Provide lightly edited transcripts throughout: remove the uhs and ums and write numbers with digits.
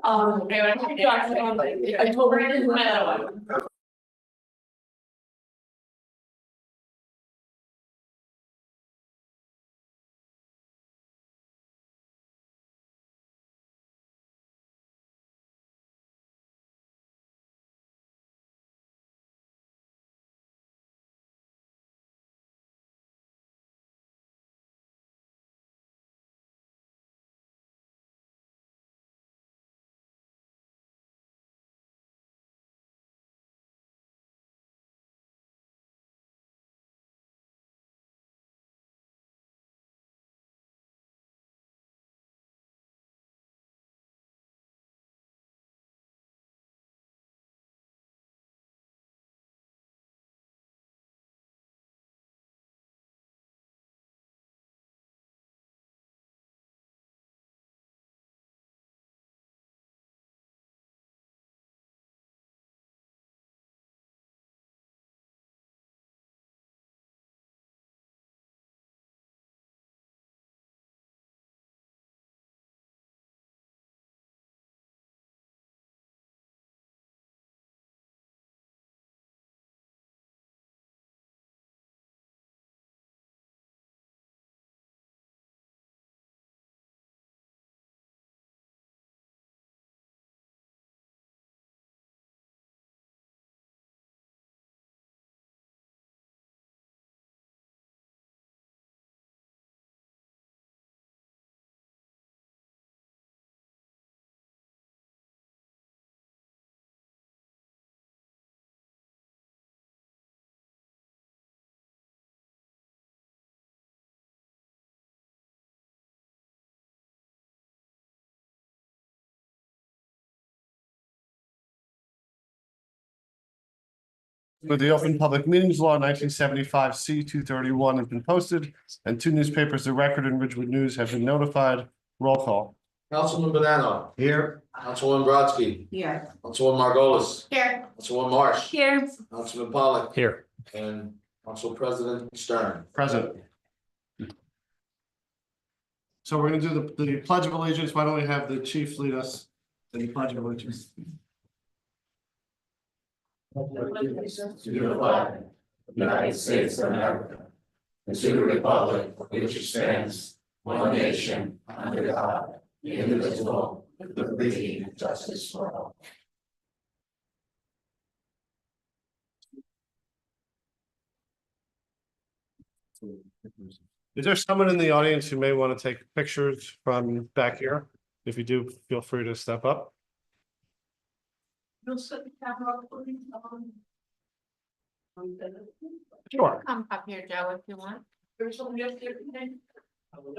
I told her it doesn't matter. With the Open Public Meetings Law 1975 C-231 has been posted, and two newspapers, The Record and Ridgewood News, have been notified. Roll call. Councilman Banano. Here. Councilwoman Brodsky. Here. Councilwoman Margolis. Here. Councilwoman Marsh. Here. Councilman Pollak. Here. And Council President Stern. Present. So we're gonna do the Pledge of Allegiance. Why don't we have the chief lead us in the Pledge of Allegiance? To the flag of the United States of America, and to the republic for which it stands, one nation, under God, indivisible, with liberty and justice for all. Is there someone in the audience who may want to take pictures from back here? If you do, feel free to step up. You'll set the camera up, please. Sure. Come up here, Joe, if you want. There's somebody up there today. I'll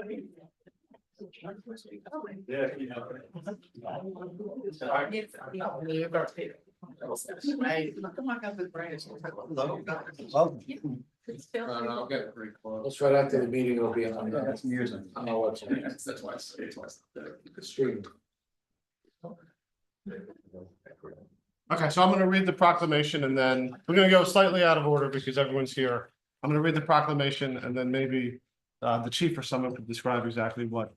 get pretty close. Let's right after the meeting, it'll be on. That's music. On our website. That's why it's Stream. Okay, so I'm gonna read the proclamation and then we're gonna go slightly out of order because everyone's here. I'm gonna read the proclamation and then maybe the chief or someone could describe exactly what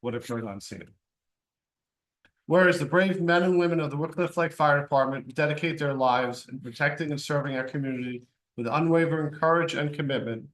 occurred on scene. Whereas the brave men and women of the Wickliffe Lake Fire Department dedicate their lives in protecting and serving our community with unwavering courage and commitment.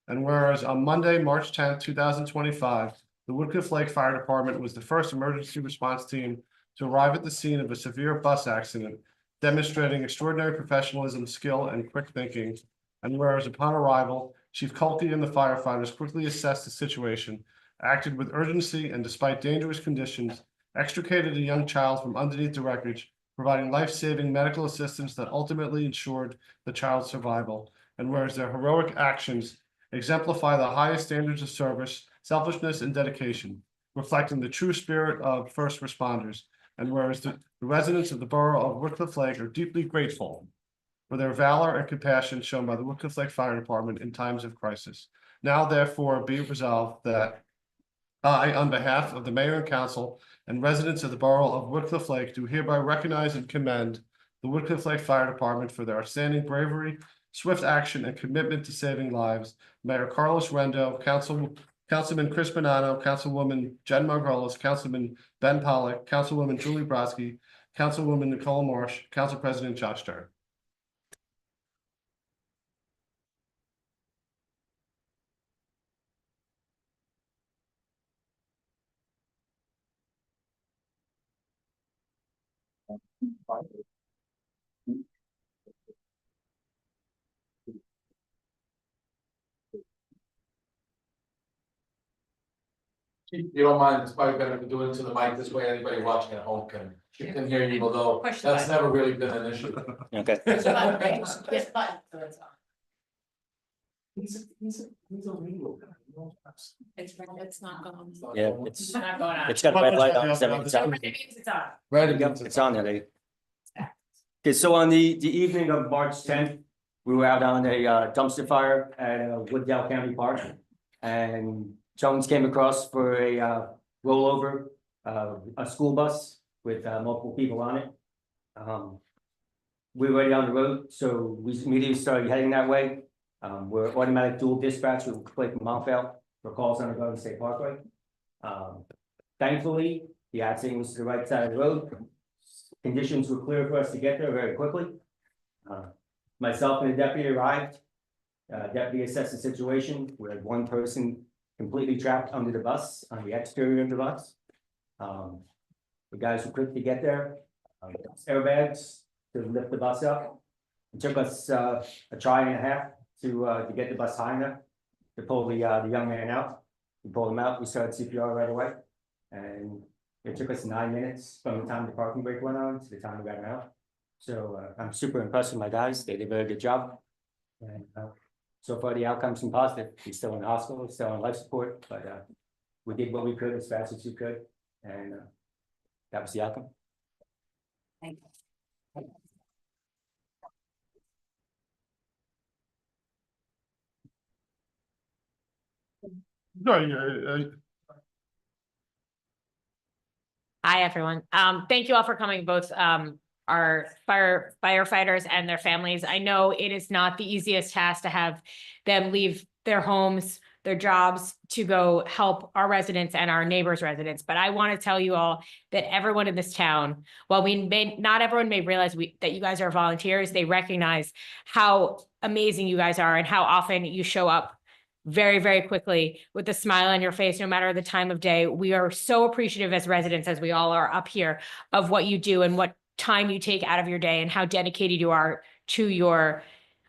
And whereas on Monday, March 10th, 2025, the Wickliffe Lake Fire Department was the first emergency response team to arrive at the scene of a severe bus accident, demonstrating extraordinary professionalism, skill, and quick thinking. And whereas upon arrival, Chief Kolke and the firefighters quickly assessed the situation, acted with urgency, and despite dangerous conditions, extricated a young child from underneath the wreckage, providing life-saving medical assistance that ultimately ensured the child's survival. And whereas their heroic actions exemplify the highest standards of service, selflessness, and dedication, reflecting the true spirit of first responders. And whereas the residents of the borough of Wickliffe Lake are deeply grateful for their valor and compassion shown by the Wickliffe Lake Fire Department in times of crisis. Now therefore be it resolved that I, on behalf of the mayor and council and residents of the borough of Wickliffe Lake, do hereby recognize and commend the Wickliffe Lake Fire Department for their outstanding bravery, swift action, and commitment to saving lives. Mayor Carlos Rendo, Councilman Chris Bonanno, Councilwoman Jen Margolis, Councilman Ben Pollock, Councilwoman Julie Brodsky, Councilwoman Nicole Marsh, Council President Josh Stern. If you don't mind, it's probably better to do it to the mic, this way anybody watching at home can hear you, although Push the that's button. never really been an issue. Okay. Push the button, right? Push the button, so it's on. He's a legal guy. It's not going. Yeah, It's not going on. It's got a red light on, so it's on. It means it's on. Right, It's on there, Dave. Okay, so on the evening of March tenth, we were out on a dumpster fire at Wooddale County Park. And Jones came across for a rollover, a school bus with multiple people on it. We were already on the road, so we immediately started heading that way. We're automatic dual dispatch, we play from Montvale for calls on the Garden State Parkway. Thankfully, the accident was to the right side of the road. Conditions were clear for us to get there very quickly. Myself and the deputy arrived. Deputy assessed the situation. We had one person completely trapped under the bus, on the exterior of the bus. The guys were quick to get there. Airbags to lift the bus up. It took us a try and a half to get the bus high enough to pull the young man out. We pulled him out, we started CPR right away. And it took us 9 minutes from the time the parking brake went on to the time we got him out. So I'm super impressed with my guys, they did a very good job. And so far the outcome's been positive, he's still in the hospital, he's still on life support, but we did what we could as fast as we could. And that was the outcome. Thank you. No, Hi, everyone. Thank you all for coming, both our firefighters and their families. I know it is not the easiest task to have them leave their homes, their jobs to go help our residents and our neighbors' residents. But I want to tell you all that everyone in this town, while not everyone may realize that you guys are volunteers, they recognize how amazing you guys are and how often you show up very, very quickly with a smile on your face, no matter the time of day. We are so appreciative as residents, as we all are up here, of what you do and what time you take out of your day and how dedicated you are to your,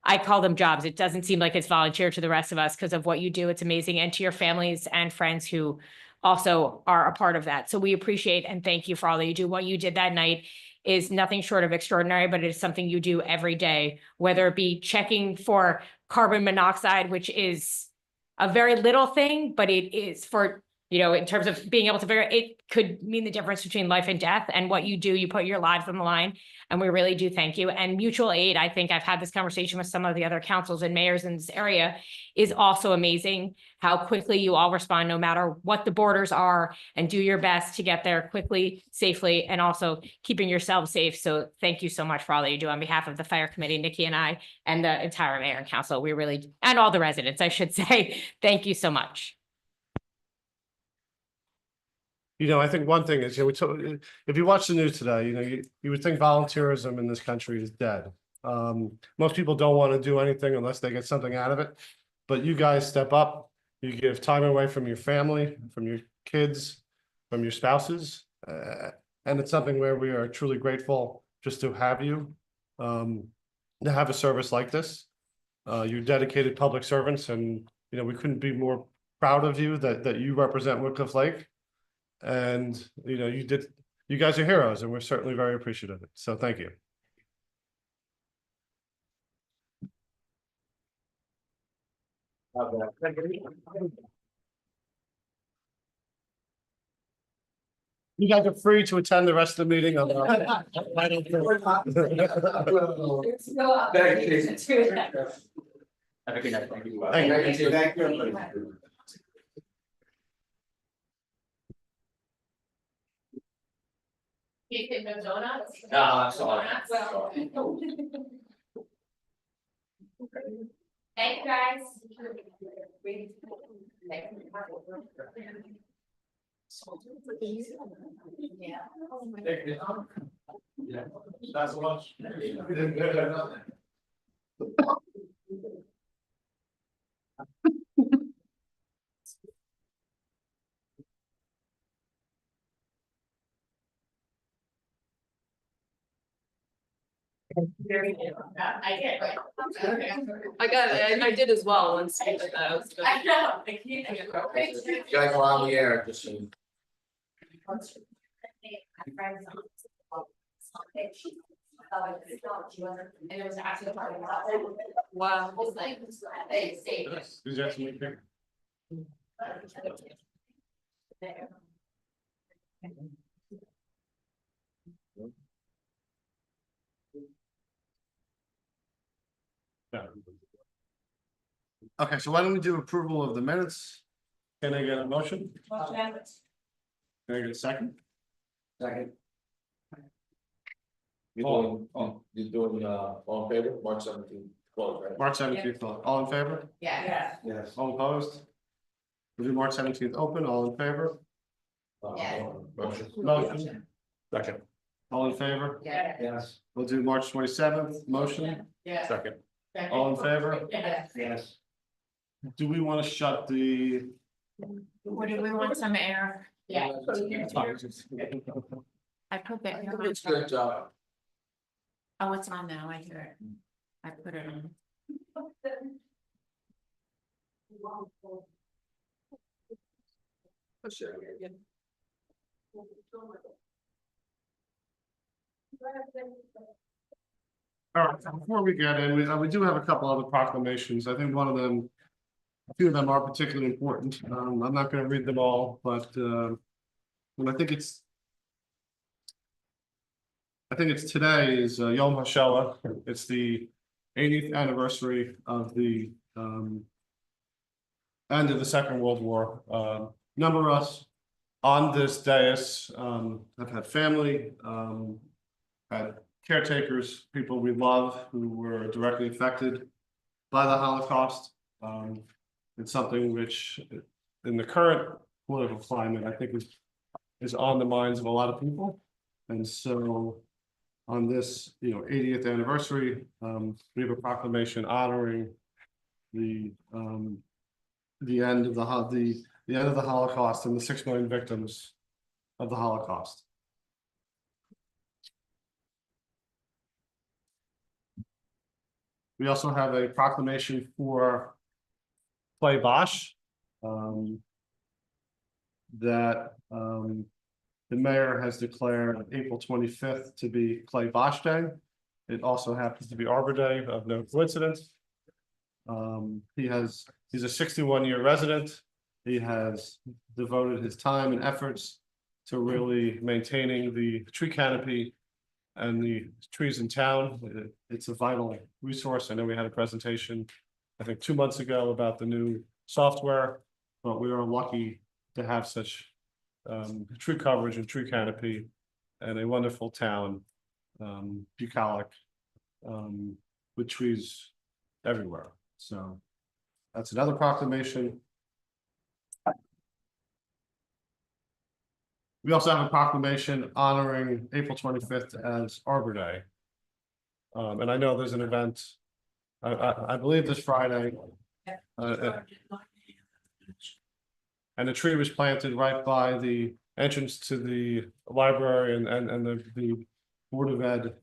I call them jobs. It doesn't seem like it's volunteer to the rest of us because of what you do. It's amazing. And to your families and friends who also are a part of that. So we appreciate and thank you for all that you do. What you did that night is nothing short of extraordinary, but it is something you do every day, whether it be checking for carbon monoxide, which is a very little thing, but it is for, in terms of being able to figure, it could mean the difference between life and death. And what you do, you put your lives on the line, and we really do thank you. And mutual aid, I think I've had this conversation with some of the other councils and mayors in this area, is also amazing how quickly you all respond, no matter what the borders are, and do your best to get there quickly, safely, and also keeping yourselves safe. So thank you so much for all that you do on behalf of the fire committee, Nikki and I, and the entire mayor and council. We really, and all the residents, I should say, thank you so much. I think one thing is, if you watch the news today, you would think volunteerism in this country is dead. Most people don't want to do anything unless they get something out of it. But you guys step up, you give time away from your family, from your kids, from your spouses. And it's something where we are truly grateful just to have you, to have a service like this. You're dedicated public servants, and, we couldn't be more proud of you that you represent Woodcliff Lake. And, you guys are heroes, and we're certainly very appreciative of it. So thank you. You guys are free to attend the rest of the meeting. Thank you. Have a good night. Thank you. Thank you. Thank you. You get no donuts? No, I'm sorry. Well. Thank you, guys. Yeah. That's so much. I did, right? I got it, I did as well, once I did that, I was good. I know. I can't. You guys are on the air, just so you. And it was actually part of Wow. it was like, they saved. Is that something here? No. Okay, so why don't we do approval of the minutes? Can I get a motion? Can I get a second? Second. You're doing, all in favor, March 17th, close, right? March 17th, all in favor? Yeah. Yes. All opposed? We'll do March 17th open, all in favor? Motion. Motion. Second. All in favor? Yeah. Yes. We'll do March 27th, motion. Yeah. Second. All in favor? Yeah. Yes. Do we want to shut the? What do we want some air? Yeah. I put that. It's good job. Oh, it's on now, I hear it. I put it on. All right, before we get in, we do have a couple other proclamations. I think one of them, a few of them are particularly important. I'm not gonna read them all, but and I think it's today is Yom HaShoah. It's the 80th anniversary of the end of the Second World War. Number of us on this dais have had family, had caretakers, people we love who were directly affected by the Holocaust. It's something which, in the current political climate, I think is on the minds of a lot of people. And so on this, 80th anniversary, we have a proclamation honoring the end of the Holocaust and the 6 million victims of the Holocaust. We also have a proclamation for Clay Bosch. That the mayor has declared April 25th to be Clay Bosch Day. It also happens to be Arbor Day, of no coincidence. He's a 61-year resident. He has devoted his time and efforts to really maintaining the tree canopy and the trees in town. It's a vital resource. I know we had a presentation, I think 2 months ago, about the new software, but we are lucky to have such tree coverage and tree canopy and a wonderful town, bucolic, with trees everywhere. So that's another proclamation. We also have a proclamation honoring April 25th as Arbor Day. And I know there's an event, I believe this Friday. And a tree was planted right by the entrance to the library and the Board of Ed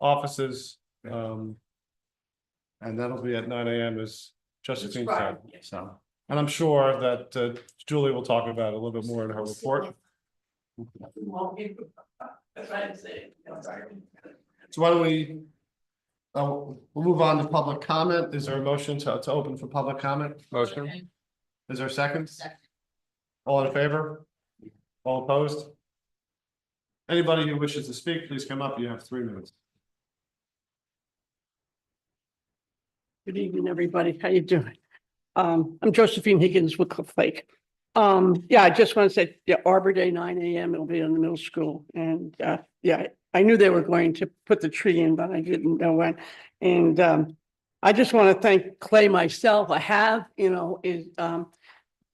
offices. And that'll be at 9 a.m. as Josephine said, so. And I'm sure that Julie will talk about it a little bit more in her report. So why don't we, we'll move on to public comment. Is there a motion to open for public comment? Motion. Is there a second? All in favor? All opposed? Anybody who wishes to speak, please come up. You have 3 minutes. Good evening, everybody. How you doing? I'm Josephine Higgins with Cliff Lake. Yeah, I just want to say, yeah, Arbor Day, 9 a.m. It'll be in the middle school. And yeah, I knew they were going to put the tree in, but I didn't know when. And I just want to thank Clay myself. I have,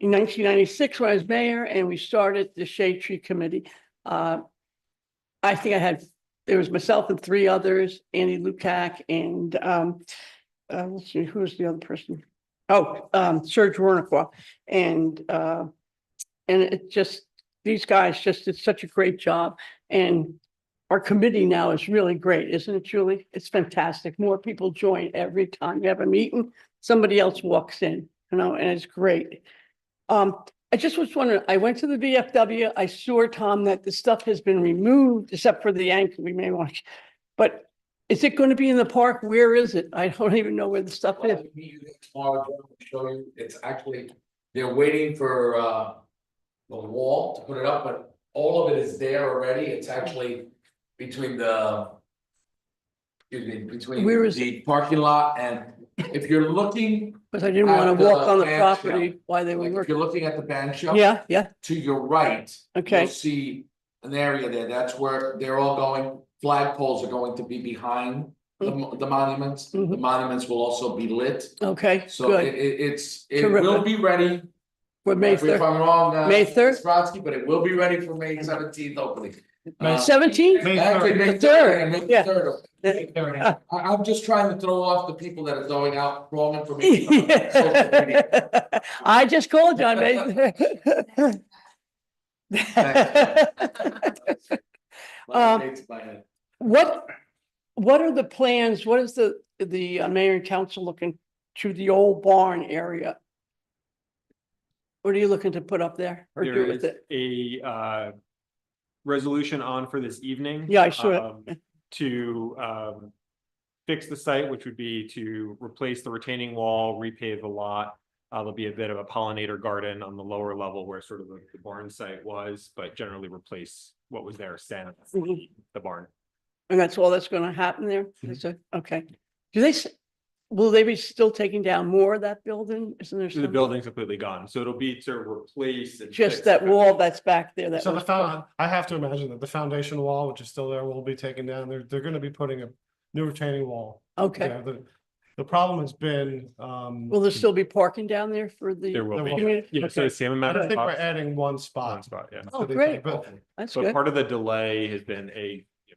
in 1996 when I was mayor and we started the Shade Tree Committee. I think there was myself and three others, Andy Lukac and let's see, who was the other person? Oh, Serge Wernickewa. And it just, these guys just did such a great job. And our committee now is really great, isn't it, Julie? It's fantastic. More people join every time you have a meeting, somebody else walks in, and it's great. I just was wondering, I went to the VFW, I saw, Tom, that the stuff has been removed, except for the anchor we may want. But is it going to be in the park? Where is it? I don't even know where the stuff is. Well, meet you tomorrow, Joe, to show you, it's actually, they're waiting for the wall to put it up, but all of it is there already, it's actually between the. Excuse me, between Where is the parking lot and if you're looking, Because I didn't want to At walk on the the property while they were like if working. you're looking at the band shell. Yeah, yeah, To your right. okay, You'll see an area there, that's where they're all going, flagpoles are going to be behind the monuments. The Mhm. monuments will also be lit, okay, so it good. it will Terrific. be ready. For May Correct me if 3rd, I'm wrong, May 3rd? Spratsky, but it will be ready for May 17th opening. May 17th? May Actually, 3rd. May The third, 3rd, and May yeah. 3rd. I'm just trying to throw off the people that are throwing out wrong information. on social media. I just called John May. Lot of dates in my head. What are the plans? What is the mayor and council looking to the old barn area? What are you looking to put up there or There do with is it? a resolution on for this evening. Yeah, I saw it. To fix the site, which would be to replace the retaining wall, repave the lot. There'll be a bit of a pollinator garden on the lower level where sort of the barn site was, but generally replace what was there since Mhm. the barn. And that's all that's gonna happen there? Mm-hmm. Is it- okay. Will they be still taking down more of that building? Isn't there So the some? building's completely gone, so it'll be to replace. and Just fix that the- wall that's back there that So the was. I have to imagine that the foundation wall, which is still there, will be taken down. They're gonna be putting a new retaining wall. Okay, there. The problem has been, will there still be parking down there for the? There will There be. will. community? Yeah, so Okay. the same I amount don't of think we're spots. adding one One spot. spot, yeah. Oh, So they- great. But That's So good. part of the delay has been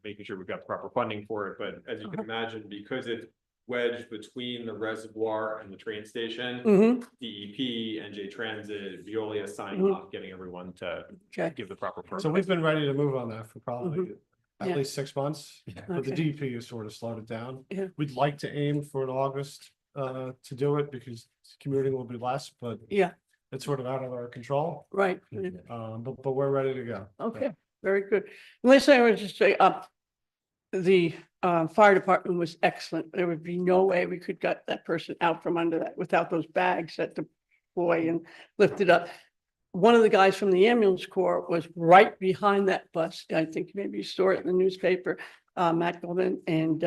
making sure we've got the proper funding for it, but as you can Uh-huh. imagine, because it's wedged between the reservoir and the train station. Mm-hmm, DEP, NJ Transit, Veolia signing Mhm. off, getting everyone to okay, give the proper. So we've been ready to move on that for probably Mhm. at Yeah. least 6 months, but the okay, DEP has sort of slowed it down. Yeah. We'd like to aim for an August to do it because commuting will be less, but yeah, it's sort of out of our control. right, But we're ready to go. okay, very good. Last thing I would just say, the fire department was excellent. There would be no way we could get that person out from under that without those bags that deploy and lift it up. One of the guys from the ambulance corps was right behind that bus. I think maybe you saw it in the newspaper, Matt Goldman, and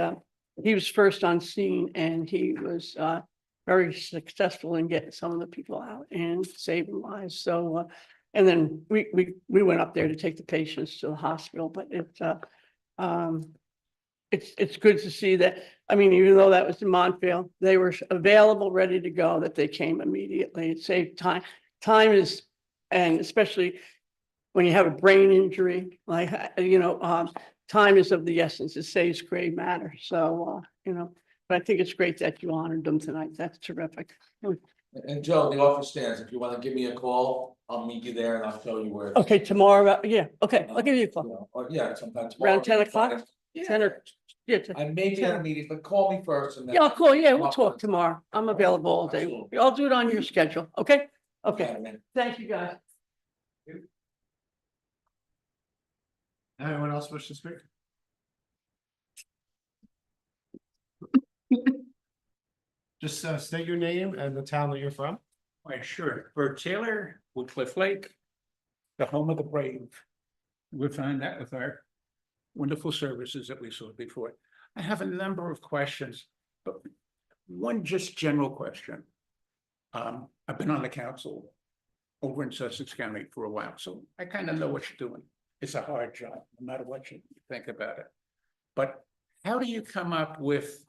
he was first on scene and he was very successful in getting some of the people out and saving lives. So, and then we went up there to take the patients to the hospital, but it's good to see that. I mean, even though that was in Montvale, they were available, ready to go, that they came immediately. It saved time. Time is, and especially when you have a brain injury, like, time is of the essence. It saves gray matter. So, but I think it's great that you honored them tonight. That's terrific. And Joe, the office stands, if you wanna give me a call, I'll meet you there and I'll show you where. Okay, tomorrow, yeah, okay, I'll give you a You call. know, or yeah, sometime tomorrow. Around 10 o'clock? Yeah. 10 or- Yeah, I may be at a meeting, but call me first and then. yeah, I'll call. Yeah, we'll talk tomorrow. I'm available all day. Absolutely. I'll do it on your schedule. Okay? Okay. Okay, man. Thank you, guys. Anyone else wish to speak? Just state your name and the town that you're from. Why, sure. Bert Taylor, Woodcliff Lake, the home of the brave. We find that with our wonderful services that we saw before. I have a number of questions, but one just general question. I've been on the council over in Sussex County for a while, so I kind of know what you're doing. It's a hard job, no matter what you think about it. But how do you come up with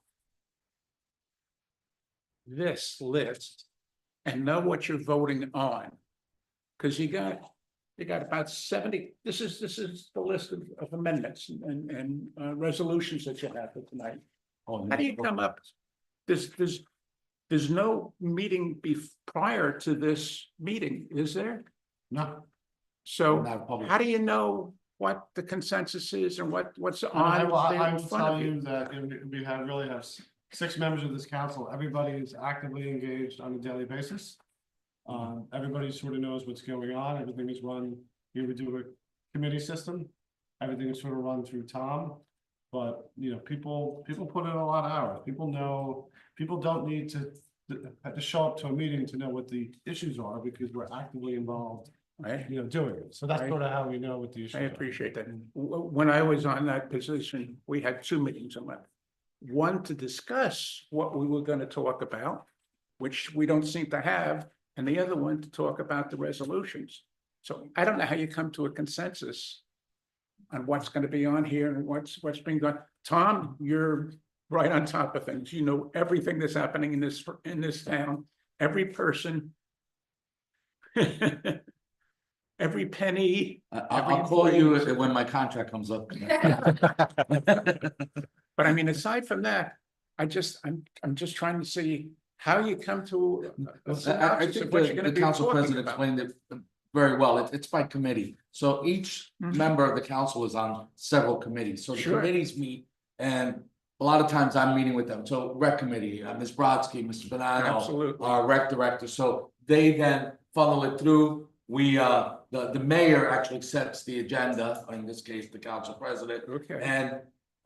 this list and know what you're voting on Because you got about 70, this is the list of amendments and resolutions that you have for tonight. How do you come up? There's no meeting prior to this meeting, is there? No. So Not a public- how do you know what the consensus is and what's I on will, there I in will front tell of you you? that we really have 6 members of this council. Everybody is actively engaged on a daily basis. Everybody sort of knows what's going on. Everything is run, here we do a committee system. Everything is sort of run through Tom. But, you know, people put in a lot of hours. People know, people don't need to show up to a meeting to know what the issues are because we're actively involved, Right? you know, doing it. So that's Right. sort of how we know what the issues I are. appreciate that. When I was on that position, we had 2 meetings a month. One to discuss what we were going to talk about, which we don't seem to have, and the other one to talk about the resolutions. So I don't know how you come to a consensus on what's going to be on here and what's being done. Tom, you're right on top of things. You know everything that's happening in this town, every person. Every penny. I'll call you when my contract comes up. But I mean, aside from that, I'm just trying to see how you come to. a I synopsis think of what you're the gonna be council talking president about. explained it very well. It's by committee. So each Mhm. member of the council is on several committees. So the Sure. committees meet and a lot of times I'm meeting with them. So rec committee, Ms. Brodsky, Mr. Bonanno, Absolutely. our rec director. So they then funnel it through. We, the mayor actually sets the agenda, in this case, the council president. Okay,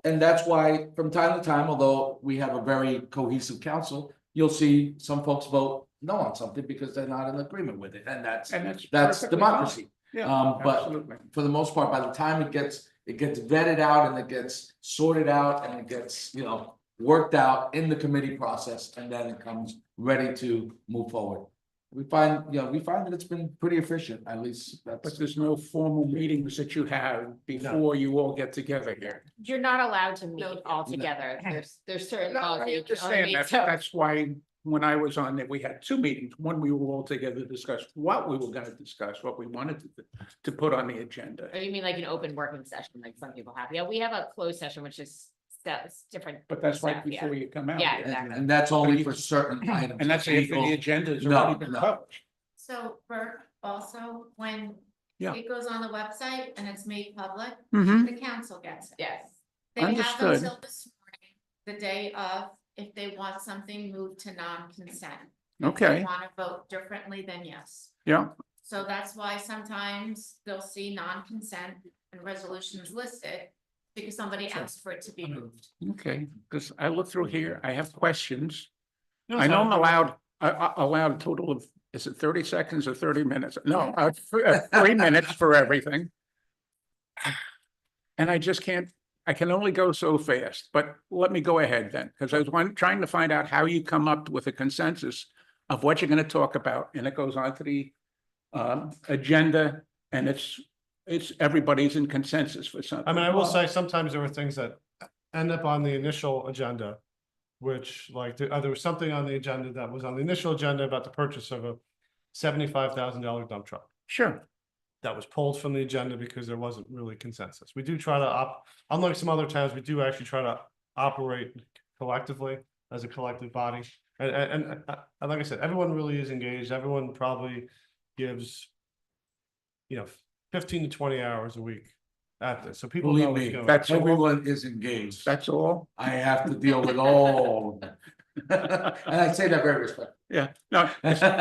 And that's why from time to time, although we have a very cohesive council, you'll see some folks vote no on something because they're not in agreement with it, and that's and that's perfectly democracy. fine. Yeah, But absolutely. for the most part, by the time it gets vetted out and it gets sorted out and it gets, you know, worked out in the committee process, and then it comes ready to move forward. We find that it's been pretty efficient, at least But that's. there's no formal meetings that you have before you all get together here. You're not allowed to meet No. all together. There's certain No, laws I that you can only understand meet, that. so. That's why when I was on there, we had 2 meetings. One, we were all together to discuss what we were gonna discuss, what we wanted to put on the agenda. Or you mean like an open working session, like some people have? Yeah, we have a closed session, which is that's different. But that's right stuff, yeah. before you come out. Yeah, here. exactly. And that's only for certain items. And that's after Legal- the agenda has No, already been no. published. So Bert, also, when Yeah. it goes on the website and it's made public, Mhm. the council gets it. Yes. They have Understood. until this morning, the day of, if they want something moved to non-consent. If Okay. they want to vote differently, then yes. Yeah, So that's why sometimes they'll see non-consent and resolutions listed because somebody asked for it to be moved. okay, because I look through here, I have questions. No, I know I'm so- allowed a total of, is it 30 seconds or 30 minutes? No, 3 minutes for everything. And I just can't, I can only go so fast, but let me go ahead then, because I was trying to find out how you come up with a consensus of what you're going to talk about, and it goes on to the agenda, and it's everybody's in consensus for something. I mean, I will say sometimes there were things that end up on the initial agenda. Which like there was something on the agenda that was on the initial agenda about the purchase of a $75,000 dump truck. Sure, That was pulled from the agenda because there wasn't really consensus. We do try to unlike some other towns, we do actually try to operate collectively as a collective body. And like I said, everyone really is engaged. Everyone probably gives, 15 to 20 hours a week at this. So people know Believe what's me, going on. that's all. everyone is engaged. That's all. I have to deal with all of them. And I say that very respectfully. Yeah, no,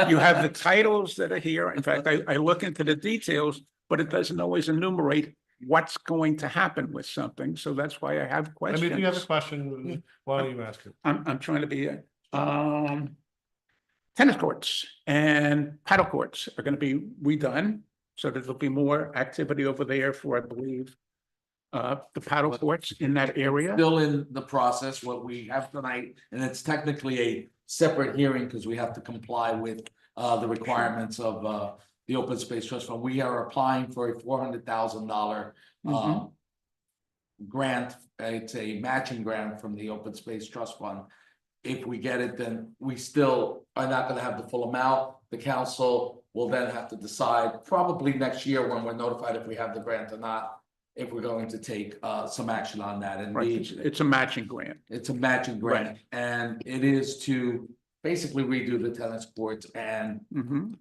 you have the titles that are here. In fact, I look into the details, but it doesn't always enumerate what's going to happen with something. So that's why I have I questions. mean, if you have a question, why don't you ask it? I'm trying to be, tennis courts and paddle courts are gonna be redone, so that there'll be more activity over there for, I believe, the paddle courts in that area. Still in the process, what we have tonight, and it's technically a separate hearing because we have to comply with the requirements of the Open Space Trust Fund. We are applying for a $400,000 Mhm. grant. It's a matching grant from the Open Space Trust Fund. If we get it, then we still are not gonna have the full amount. The council we'll then have to decide, probably next year when we're notified if we have the grant or not. If we're going to take some action on that, and Right, it's a matching grant. it's a matching grant, and it is to basically redo the tennis courts and, Mhm.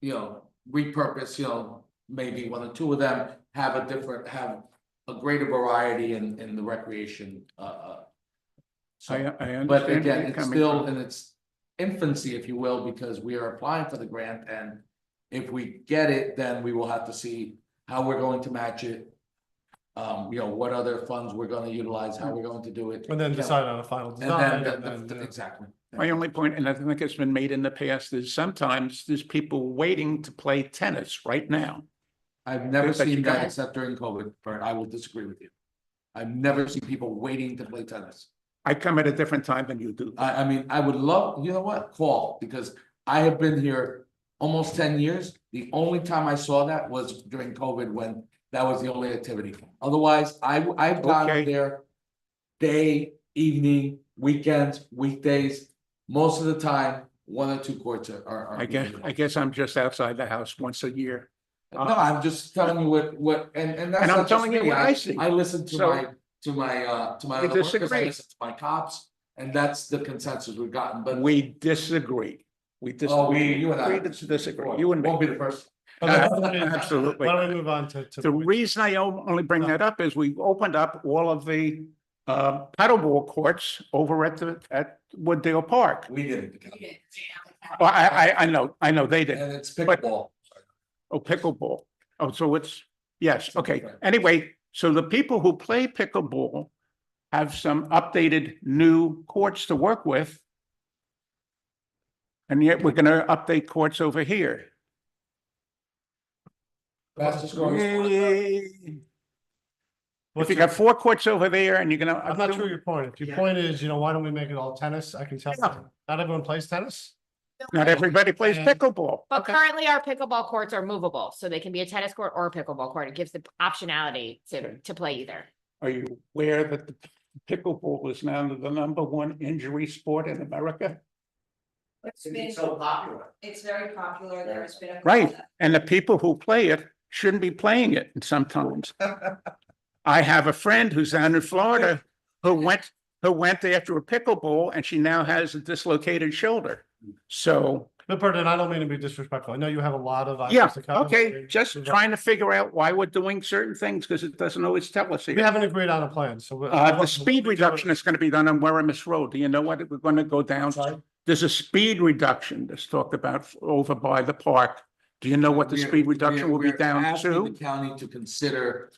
you know, repurpose, you know, maybe one or two of them, have a greater variety in the recreation, so. I But understand. where again, you're it's coming still from. in its infancy, if you will, because we are applying for the grant, and if we get it, then we will have to see how we're going to match it. You know, what other funds we're gonna utilize, how we're going to do it. And then decide on a final And design. then, exactly. My only point, and I think it's been made in the past, is sometimes there's people waiting to play tennis right now. I've never But you seen that got- except during COVID, Bert, I will disagree with you. I've never seen people waiting to play tennis. I come at a different time than you do. I mean, I would love, you know what, call, because I have been here almost 10 years. The only time I saw that was during COVID, when that was the only activity. Otherwise, I've gone Okay. there day, evening, weekends, weekdays. Most of the time, one or two courts are. I guess I'm just outside the house once a year. No, I'm just telling you what, and that's. And I'm not just telling you me. what I see. I listen to So- my I other workers, I disagree. listen to my cops, and that's the consensus we've gotten, but. We disagree. We Oh, disagree. you and I. Agree to disagree. You and me. Won't be the first. Absolutely. Why don't we move on to? The reason I only bring that up is we opened up all of the paddleball courts over at Wooddale Park. We didn't. Well, I know they did. And it's But- pickleball. Oh, pickleball. Oh, so it's, yes, okay. Anyway, so the people who play pickleball have some updated new courts to work with. And yet we're gonna update courts over here. Fastest growing sport. If you got 4 courts over there and you're gonna. I'm not sure your point. If your point is, why don't we make it all tennis? I can tell, Yeah. not everyone plays tennis. Not everybody plays And- pickleball. But currently our pickleball courts are movable, so they can be a tennis court or a pickleball court. It gives the optionality to play either. Are you aware that the pickleball is now the #1 injury sport in America? It's been so popular. It's very popular. There has been a. Right, and the people who play it shouldn't be playing it sometimes. I have a friend who's down in Florida who went after a pickleball and she now has a dislocated shoulder. So, But Burton, I don't mean to be disrespectful. I know you have a lot of. yeah, items to cover. okay, just trying to figure out why we're doing certain things because it doesn't always tell us. We here. haven't agreed on a plan, so. The speed reduction is gonna be done on Waramus Road. Do you know what we're gonna go down? Sorry? There's a speed reduction that's talked about over by the park. Do you know what the speed reduction will be We're down asking to? the county to consider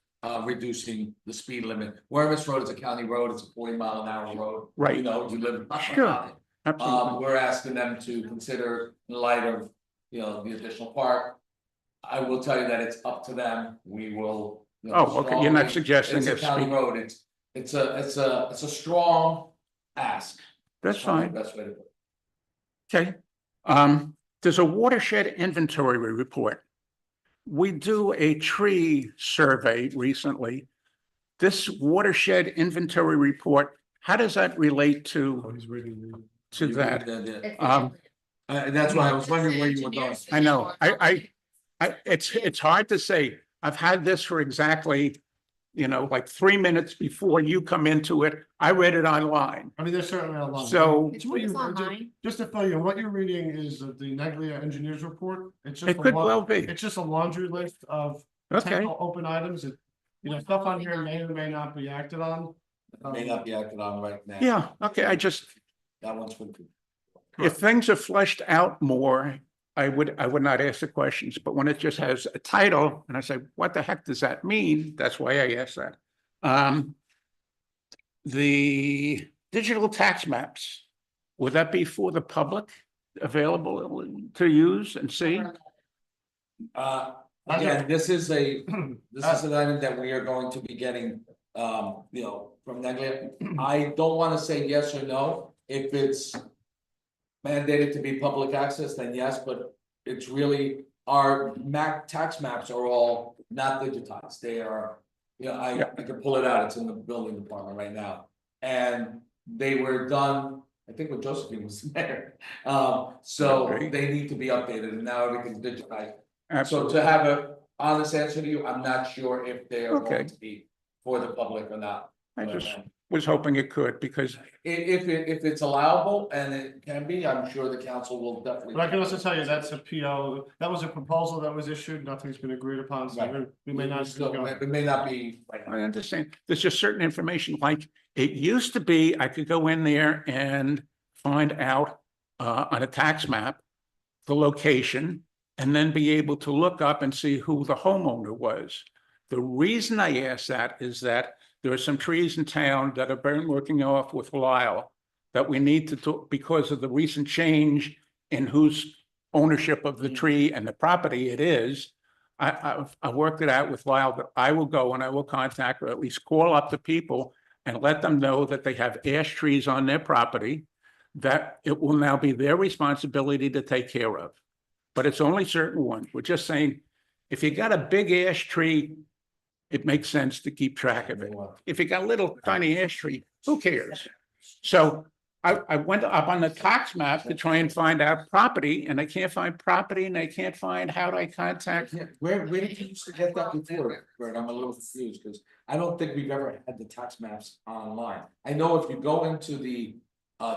reducing the speed limit. Wherever Road is a county road, it's a 40-mile-an-hour road. Right. You know, you live. Sure. Absolutely. We're asking them to consider in light of, you know, the additional park. I will tell you that it's up to them. We will. you know, Oh, okay, you're not strongly- suggesting It's a it's county speed. road. It's a strong ask. That's Probably fine. the best way to put it. Okay, there's a watershed inventory report. We do a tree survey recently. This watershed inventory report, how does that relate Oh, he's reading. to that? The- Um, That's why I was wondering where you were going. I know, it's hard to say. I've had this for exactly, like 3 minutes before you come into it. I read it online. I mean, there's certainly a lot. So- It's what It's you- online. Just to fill you, in, what you're reading is the Neglia Engineers Report. It's just It a could lot- well be. It's just a laundry list of Okay, potential open items that, stuff on here may or may not be acted on. May not be acted on right now. yeah, okay, That one's for. if things are fleshed out more, I would not ask the questions, but when it just has a title and I say, what the heck does that mean? That's why I asked that. The digital tax maps, would that be for the public available to use and see? Again, this is an item that we are going to be getting, from Neglia. I don't wanna say yes or no, if it's mandated to be public access, then yes, but it's really, our tax maps are all not digitized, they are. I can pull it out, it's in the building department right now, and they were done I think when Josephine was there. So Okay. they need to be updated and now everything's digitized. So Absolutely. to have a honest answer to you, I'm not sure if they are Okay. going to be for the public or not. I But, just was hoping it could, because if it's allowable and it can be, I'm sure the council will definitely. But I can also tell you that's a PO, that was a proposal that was issued, nothing's been agreed upon, so Right. we may not. Still, it may not be. Right now. I understand. There's just certain information, like it used to be, I could go in there and find out on a tax map, the location, and then be able to look up and see who the homeowner was. The reason I ask that is that there are some trees in town that have been working off with Lyle that we need to do because of the recent change in whose ownership of the tree and the property it is. I worked it out with Lyle that I will go and I will contact or at least call up the people and let them know that they have ash trees on their property, that it will now be their responsibility to take care of. But it's only certain ones. We're just saying, if you got a big ash tree, it makes sense to keep track of it. If you got a little tiny ash tree, who cares? So I went up on the tax map to try and find out property, and I can't find property, and I can't find how do I contact. Where did you used to get that before, Bert? I'm a little confused, because I don't think we've ever had the tax maps online. I know if you go into the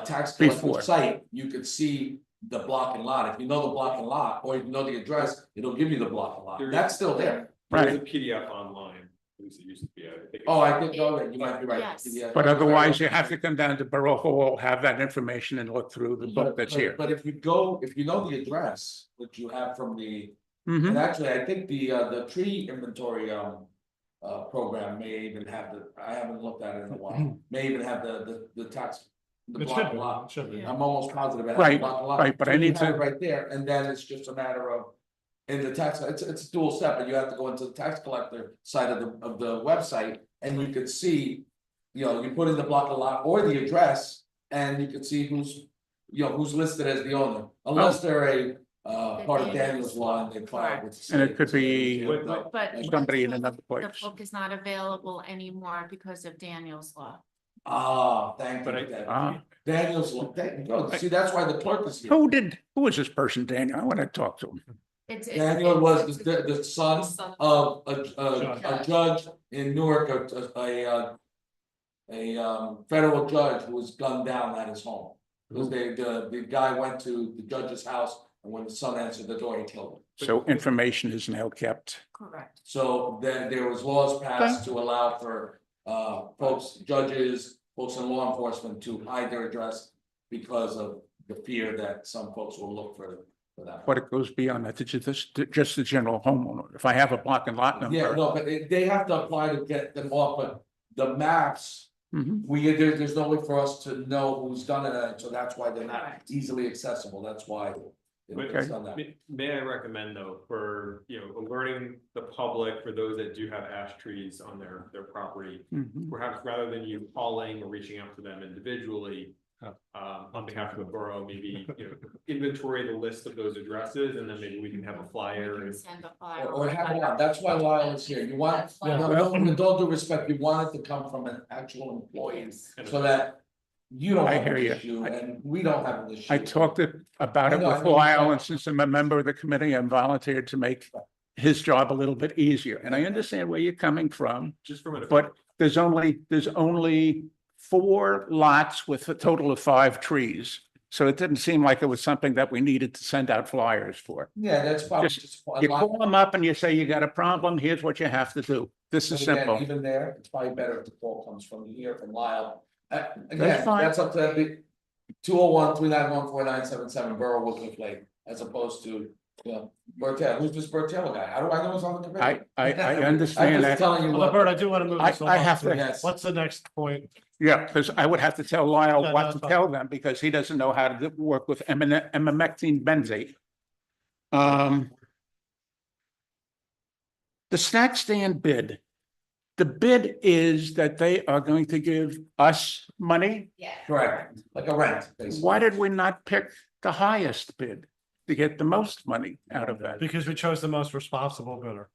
tax Before. collector site, you could see the block and lot. If you know the block and lot, or if you know the address, it'll give you the block and lot. That's still there. There's a PDF online, at least it used to be. I think Oh, it's- I think, oh, you might be right. Yes. Yeah. But otherwise, you have to come down to Borough Hall, have that information and look through the book that's here. But if you go, if you know the address, which you have from the, Mhm. and actually, I think the tree inventory, program may even have the, I haven't looked at it in a while, may even have the tax. The It block should and be, lot. it should be. I'm almost positive. it has the Right, block and lot. right, but So I you need have to- it right there, and then it's just a matter of. In the tax, it's a dual step, but you have to go into the tax collector side of the website, and you could see. You know, you put in the block and lot or the address, and you can see who's, you know, who's listed as the owner, unless they're a. Part of Daniel's law and they filed with. the And it state. could be But. somebody in another The place. book is not available anymore because of Daniel's law. Thank But you, Daniel. Ah. Daniel's law, there you go. See, that's why the clerk is here. Who is this person, Daniel? I want to talk to him. Daniel was the son Son. of a judge in Newark, a federal judge who was gunned down at his home. Because the guy went to the judge's house, and when the son answered the door, he killed him. So information is now kept. Correct. So then there was laws passed to allow for folks, judges, folks in law enforcement to hide their address. Because of the fear that some folks will look for that. But it goes beyond that, it's just the general homeowner. If I have a block and lot Yeah, number. no, but they have to apply to get them off, but the maps. Mhm. There's no way for us to know who's done it, so that's why they're not Correct. easily accessible, that's why. But It's done that. may I recommend though, for, you know, alerting the public, for those that do have ash trees on their property. Mhm. Perhaps rather than you calling or reaching out to them individually. On behalf of the borough, maybe, you know, inventory the list of those addresses and then maybe we can have a We flyer. can and- send a flyer. Or have it on, that's why Lyle is here, you want, with all due respect, you want it to come from an actual employee, Yes. so that. You don't I have an hear you. issue, and we don't have an issue. I talked about I it know, with I know. Lyle, and since I'm a member of the committee, I'm volunteered to make his job a little bit easier. And I understand where you're coming from, Just from. but there's only 4 lots with a total of 5 trees. So it didn't seem like it was something that we needed to send out flyers for. Yeah, that's probably Just- just. a You lot- call them up and you say, you got a problem, here's what you have to do. This is But again, simple. Even there, it's probably better if the call comes from here, from Lyle. Again, That's fine. that's up to the 201-391-4977 Borough Woodland Lake, as opposed to, you know, Bertel, who's this Bertel guy? How do I know he's on the committee? I I'm understand just that. telling you Well, what. Bert, I do want to move this. I have along. to- Yes. What's the next point? Yeah, because I would have to tell Lyle Yeah, no, what it's to fine. tell them because he doesn't know how to work with emamectin benzate. The snack stand bid. The bid is that they are going to give us money. Correct, like a rent, basically. Why did we not pick the highest bid to get the most money out of that? Because we chose the most responsible bidder.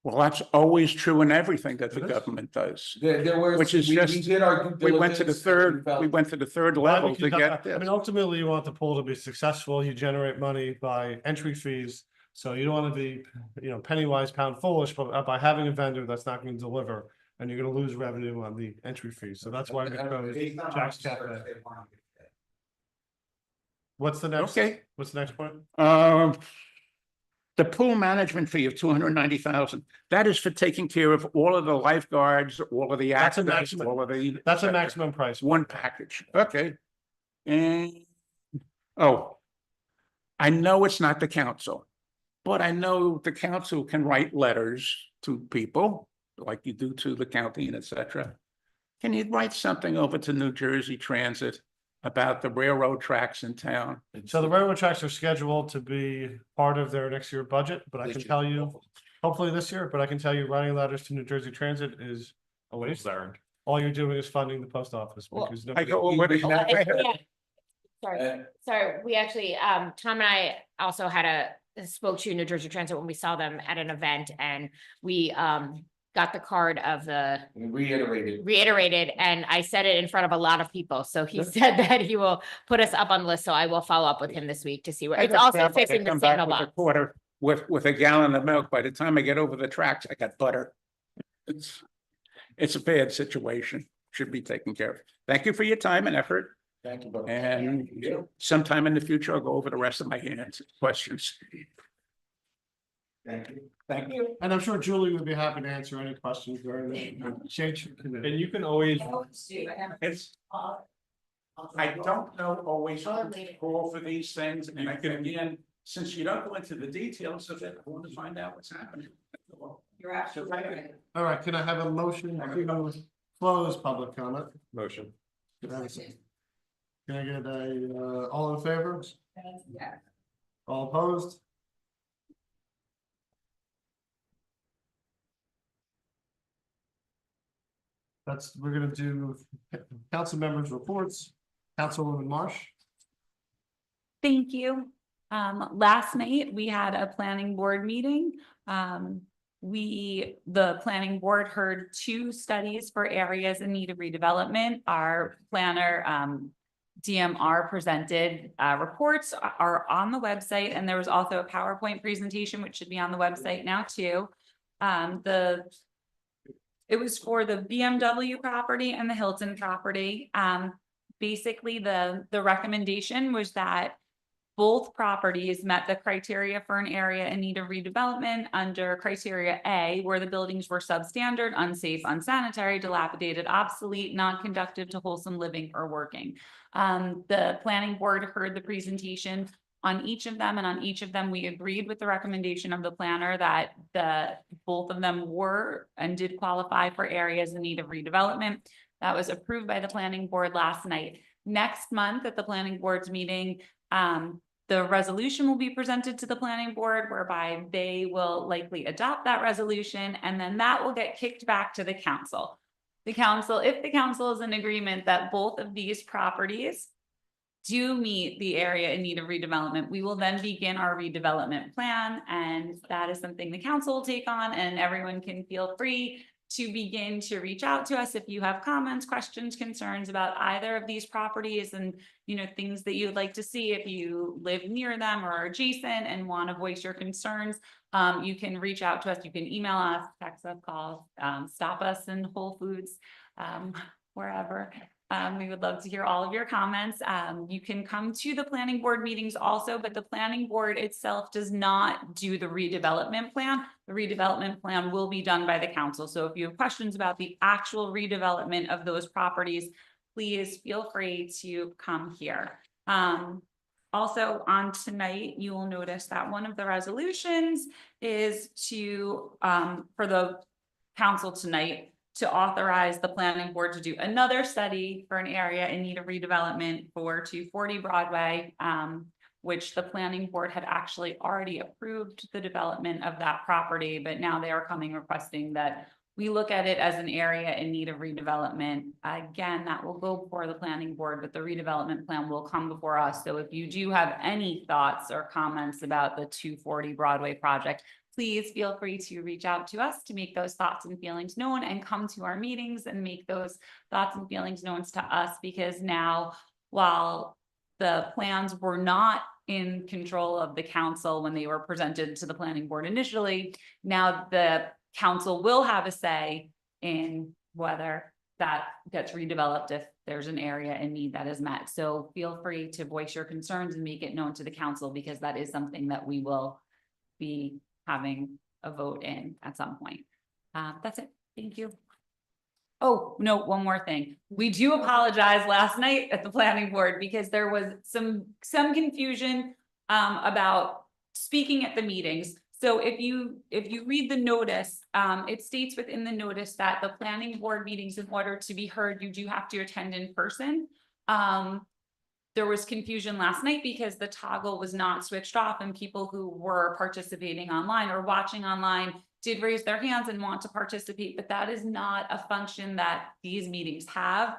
Well, that's always true in everything that the It is. government does. There were, Which is we just- did our due We went to the diligence, and third, felt- we went to the third Why? level to Because get I mean, this. ultimately, you want the pool to be successful, you generate money by entry fees. So you don't want to be, penny wise, pound foolish, but by having a vendor that's not going to deliver, and you're going to lose revenue on the entry fees. So that's why we chose Jack's Cafe. What's the next? Okay. What's the next point? The pool management fee of 290,000, that is for taking care of all of the lifeguards, all of the That's a access, maximum. all of the. That's a maximum price. One package, okay. And, oh. I know it's not the council, but I know the council can write letters to people, like you do to the county and et cetera. Can you write something over to New Jersey Transit about the railroad tracks in town? So the railroad tracks are scheduled to be part of their next year budget, but I can tell you, hopefully this year, but I can tell you, writing letters to New Jersey Transit is a waste. All you're doing is funding the post office Well, because I nobody. go over to. Yeah. Sorry, Uh, sorry, we actually, Tom and I also spoke to New Jersey Transit when we saw them at an event and we, got the card of the reiterated, and I said it in front of a lot of people, so he said that he will put us up on the list, so I will follow up with him this week to see where, I it's just also felt like I fixing the come back signal with a box. Quarter with a gallon of milk. By the time I get over the tracks, I got butter. It's a bad situation, should be taken care of. Thank you for your time and effort. Thank you, brother. And sometime in the future, I'll go over the rest of my questions. Thank you. Thank you. And I'm sure Julie would be happy to answer any questions during the change. And you can always, It's, I don't know always who to call for these things, and I can, again, since you don't go into the details of it, I want to find out what's happening. You're absolutely right. All right, can I have a motion to close public comment? motion. Can I have a second? Can I get a, all in favor? Yeah. All opposed? We're gonna do council members' reports. Councilwoman Marsh. Thank you. Last night, we had a planning board meeting. The planning board heard 2 studies for areas in need of redevelopment. Our planner, DMR presented, reports are on the website, and there was also a PowerPoint presentation, which should be on the website now too. It was for the BMW property and the Hilton property. Basically, the recommendation was that both properties met the criteria for an area in need of redevelopment under criteria A, where the buildings were substandard, unsafe, unsanitary, dilapidated, obsolete, non-conducive to wholesome living or working. The planning board heard the presentation on each of them, and on each of them, we agreed with the recommendation of the planner that both of them were and did qualify for areas in need of redevelopment. That was approved by the planning board last night. Next month at the planning board's meeting, the resolution will be presented to the planning board whereby they will likely adopt that resolution, and then that will get kicked back to the council. If the council is in agreement that both of these properties do meet the area in need of redevelopment, we will then begin our redevelopment plan, and that is something the council will take on, and everyone can feel free to begin to reach out to us if you have comments, questions, concerns about either of these properties, and things that you would like to see if you live near them or are adjacent and want to voice your concerns. You can reach out to us, you can email us, text us, call, stop us in Whole Foods, wherever. We would love to hear all of your comments. You can come to the planning board meetings also, but the planning board itself does not do the redevelopment plan. The redevelopment plan will be done by the council. So if you have questions about the actual redevelopment of those properties, please feel free to come here. Also on tonight, you will notice that one of the resolutions is for the council tonight, to authorize the planning board to do another study for an area in need of redevelopment for 240 Broadway, which the planning board had actually already approved the development of that property, but now they are requesting that we look at it as an area in need of redevelopment. Again, that will go before the planning board, but the redevelopment plan will come before us. So if you do have any thoughts or comments about the 240 Broadway project, please feel free to reach out to us to make those thoughts and feelings known, and come to our meetings and make those thoughts and feelings known to us, because now, while the plans were not in control of the council when they were presented to the planning board initially, now the council will have a say in whether that gets redeveloped if there's an area in need that is met. So feel free to voice your concerns and make it known to the council, because that is something that we will be having a vote in at some point. That's it. Thank you. Oh, no, one more thing. We do apologize last night at the planning board because there was some confusion about speaking at the meetings. So if you read the notice, it states within the notice that the planning board meetings, in order to be heard, you do have to attend in person. There was confusion last night because the toggle was not switched off, and people who were participating online or watching online did raise their hands and want to participate, but that is not a function that these meetings have.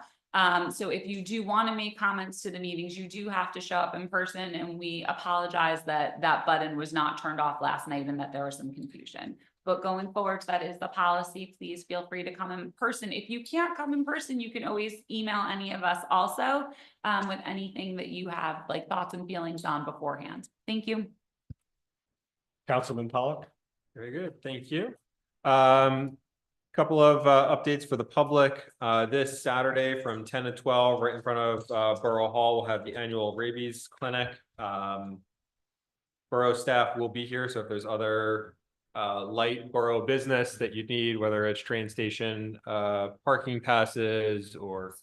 So if you do want to make comments to the meetings, you do have to show up in person, and we apologize that that button was not turned off last night and that there was some confusion. But going forward, that is the policy. Please feel free to come in person. If you can't come in person, you can always email any of us also with anything that you have like thoughts and feelings on beforehand. Thank you. Councilman Pollock. Very good, thank you. Couple of updates for the public. This Saturday from 10 to 12, right in front of Borough Hall, we'll have the annual rabies clinic. Borough staff will be here, so if there's other light borough business that you need, whether it's train station parking passes or.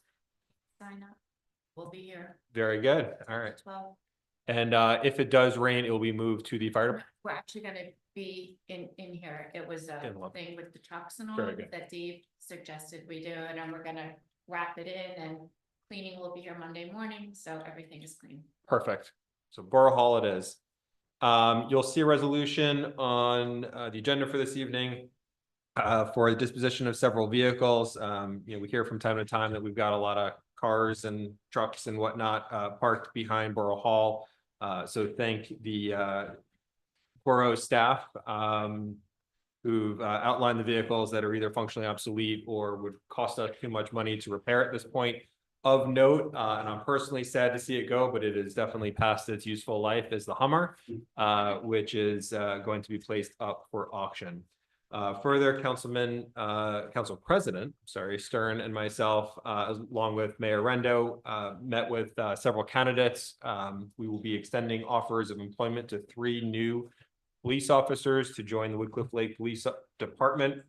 Sign up. We'll be here. Very good, all right. 12. And if it does rain, it will be moved to the fire. We're actually gonna be in here. It was a In one. thing with the trucks and all Very good. that Dave suggested we do it, and we're gonna wrap it in, and cleaning will be here Monday morning, so everything is clean. Perfect. So Borough Hall it is. You'll see a resolution on the agenda for this evening for the disposition of several vehicles. We hear from time to time that we've got a lot of cars and trucks and whatnot parked behind Borough Hall. So thank the Borough staff who've outlined the vehicles that are either functionally obsolete or would cost us too much money to repair at this point. Of note, and I'm personally sad to see it go, but it is definitely past its useful life, is the Hummer, which is going to be placed up for auction. Further, Council President Stern and myself, along with Mayor Rendo, met with several candidates. We will be extending offers of employment to 3 new police officers to join the Woodcliff Lake Police Department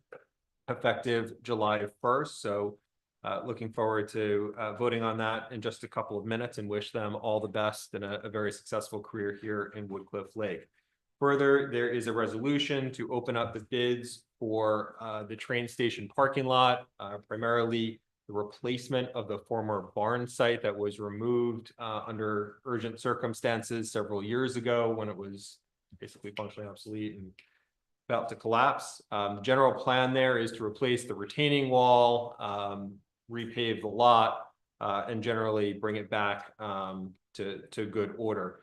effective July 1st. So looking forward to voting on that in just a couple of minutes, and wish them all the best in a very successful career here in Woodcliff Lake. Further, there is a resolution to open up the bids for the train station parking lot, primarily the replacement of the former barn site that was removed under urgent circumstances several years ago when it was basically functionally obsolete and about to collapse. The general plan there is to replace the retaining wall, repave the lot, and generally bring it back to good order.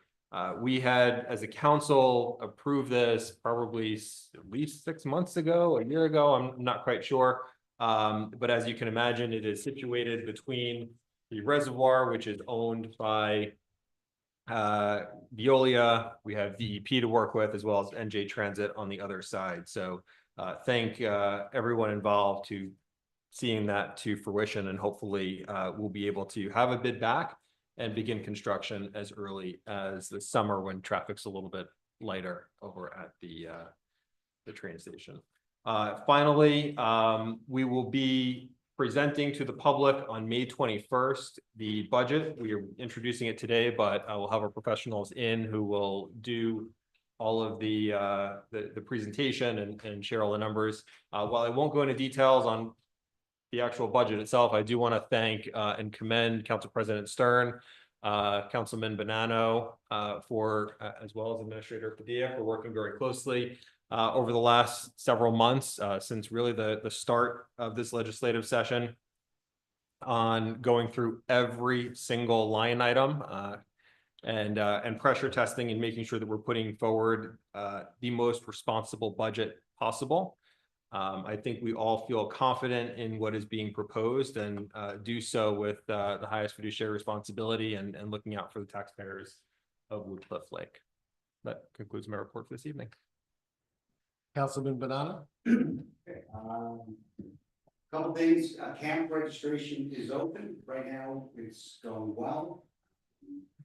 We had, as a council, approved this probably at least 6 months ago, a year ago, I'm not quite sure. But as you can imagine, it is situated between the reservoir, which is owned by Veolia. We have DEP to work with, as well as NJ Transit on the other side. So thank everyone involved to seeing that to fruition, and hopefully we'll be able to have a bid back and begin construction as early as the summer when traffic's a little bit lighter over at the train station. Finally, we will be presenting to the public on May 21st the budget. We are introducing it today, but we'll have our professionals in who will do all of the presentation and share all the numbers. While I won't go into details on the actual budget itself, I do want to thank and commend Council President Stern, Councilman Bonanno, for as well as Administrator Padilla for working very closely over the last several months, since really the start of this legislative session, on going through every single line item, and pressure testing and making sure that we're putting forward the most responsible budget possible. I think we all feel confident in what is being proposed and do so with the highest fiduciary responsibility and looking out for the taxpayers of Woodcliff Lake. That concludes my report for this evening. Councilman Banana? Couple things, camp registration is open right now, it's going well.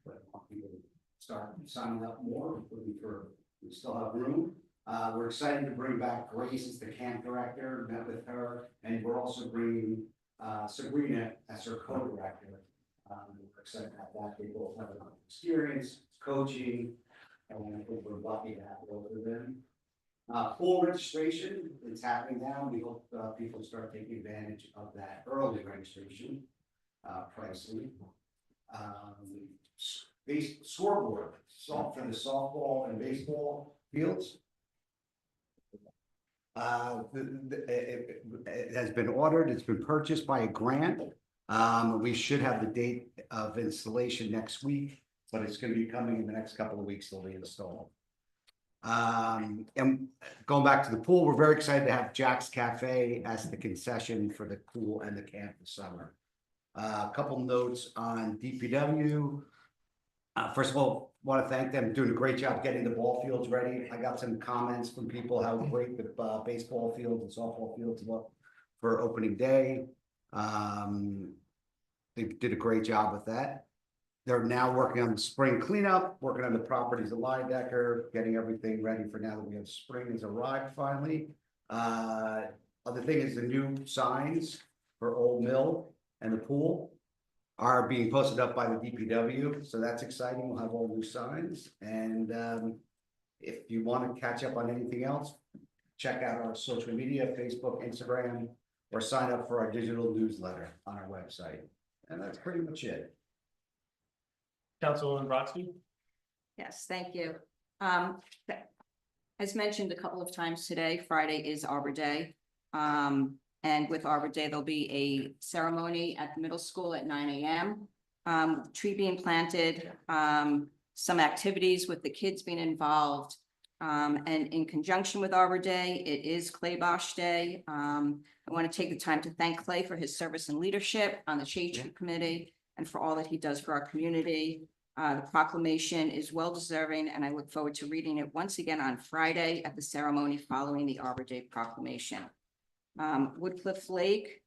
But I want people to start signing up more, we still have room. We're excited to bring back Grace as the camp director, met with her, and we're also bringing Sabrina as her co-director. We're excited to have that, they both have enough experience, coaching, and I think we're lucky to have both of them. Full registration is happening now. We hope people start taking advantage of that early registration pricing. Scoreboard for the softball and baseball fields. It has been ordered. It's been purchased by a grant. We should have the date of installation next week, but it's going to be coming in the next couple of weeks. They'll be installed. And going back to the pool, we're very excited to have Jack's Cafe as the concession for the pool and the camp this summer. A couple notes on DPW. First of all, want to thank them, doing a great job getting the ball fields ready. I got some comments from people how great the baseball fields and softball fields look for opening day. They did a great job with that. They're now working on the spring cleanup, working on the properties of Linedecker, getting everything ready for now that we have spring has arrived finally. Other thing is the new signs for Old Mill and the pool are being posted up by the DPW. So that's exciting. We'll have all new signs. And if you want to catch up on anything else, check out our social media, Facebook, Instagram, or sign up for our digital newsletter on our website. And that's pretty much it. Councilwoman Brodsky? Yes, thank you. As mentioned a couple of times today, Friday is Arbor Day. And with Arbor Day, there'll be a ceremony at the middle school at 9 a.m. Tree being planted, some activities with the kids being involved. And in conjunction with Arbor Day, it is Clay Bosch Day. I want to take the time to thank Clay for his service and leadership on the Shade Tree Committee and for all that he does for our community. The proclamation is well deserving, and I look forward to reading it once again on Friday at the ceremony following the Arbor Day proclamation. Woodcliff Lake,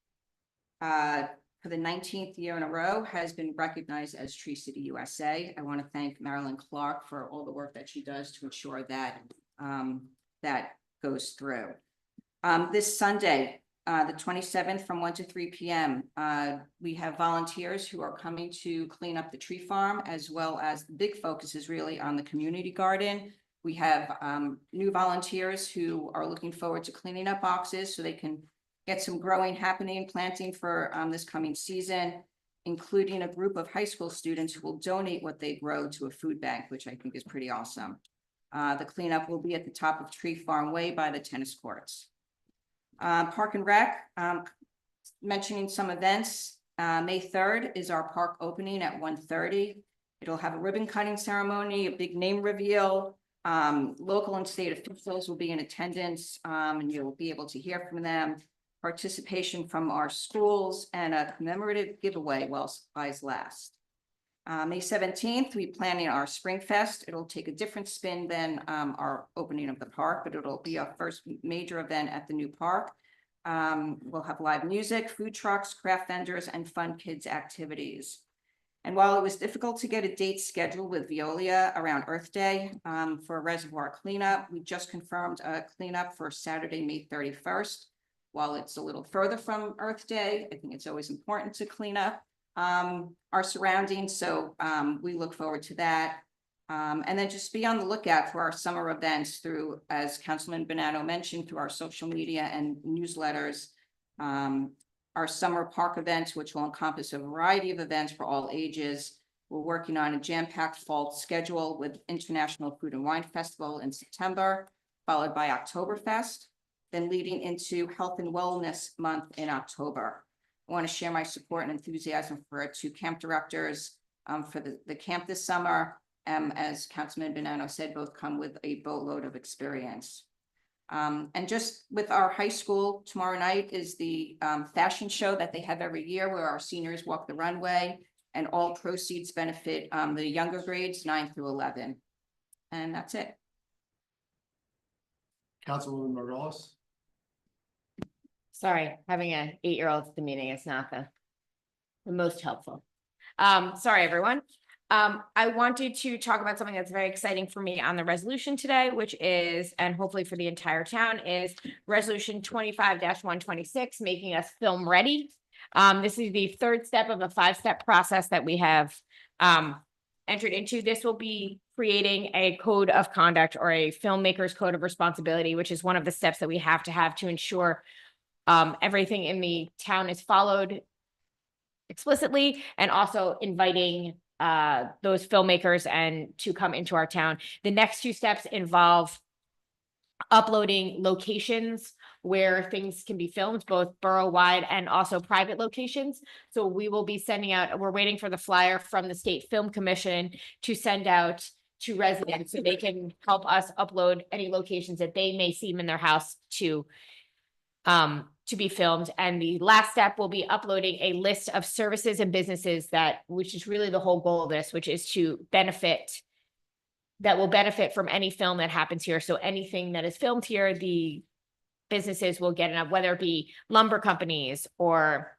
for the 19th year in a row, has been recognized as Tree City USA. I want to thank Marilyn Clark for all the work that she does to ensure that that goes through. This Sunday, the 27th from 1 to 3 p.m. We have volunteers who are coming to clean up the tree farm, as well as the big focus is really on the community garden. We have new volunteers who are looking forward to cleaning up boxes so they can get some growing happening, planting for this coming season, including a group of high school students who will donate what they grow to a food bank, which I think is pretty awesome. The cleanup will be at the top of Tree Farm Way by the tennis courts. Park and Rec, mentioning some events. May 3rd is our park opening at 1:30. It'll have a ribbon cutting ceremony, a big name reveal. Local and state officials will be in attendance, and you'll be able to hear from them. Participation from our schools and a commemorative giveaway while supplies last. May 17th, we're planning our Spring Fest. It'll take a different spin than our opening of the park, but it'll be our first major event at the new park. We'll have live music, food trucks, craft vendors, and fun kids activities. And while it was difficult to get a date scheduled with Veolia around Earth Day for a reservoir cleanup, we just confirmed a cleanup for Saturday, May 31st. While it's a little further from Earth Day, I think it's always important to clean up our surroundings. So we look forward to that. And then just be on the lookout for our summer events through, as Councilman Bonanno mentioned, through our social media and newsletters. Our summer park events, which will encompass a variety of events for all ages. We're working on a jam-packed fall schedule with International Food and Wine Festival in September, followed by Oktoberfest, then leading into Health and Wellness Month in October. I want to share my support and enthusiasm for our two camp directors for the camp this summer. As Councilman Bonanno said, both come with a boatload of experience. And just with our high school, tomorrow night is the fashion show that they have every year where our seniors walk the runway, and all proceeds benefit the younger grades 9 through 11. And that's it. Councilwoman Margolis? Sorry, having an 8-year-old at the meeting is not the most helpful. Sorry, everyone. I wanted to talk about something that's very exciting for me on the resolution today, which is, and hopefully for the entire town, is Resolution 25-126, making us film ready. This is the third step of a 5-step process that we have entered into. This will be creating a code of conduct or a filmmaker's code of responsibility, which is one of the steps that we have to ensure everything in the town is followed explicitly, and also inviting those filmmakers and to come into our town. The next 2 steps involve uploading locations where things can be filmed, both borough-wide and also private locations. So we will be sending out, we're waiting for the flyer from the State Film Commission to send out to residents so they can help us upload any locations that they may seem in their house to be filmed. And the last step will be uploading a list of services and businesses which is really the whole goal of this, which is to will benefit from any film that happens here. So anything that is filmed here, the businesses will get enough, whether it be lumber companies or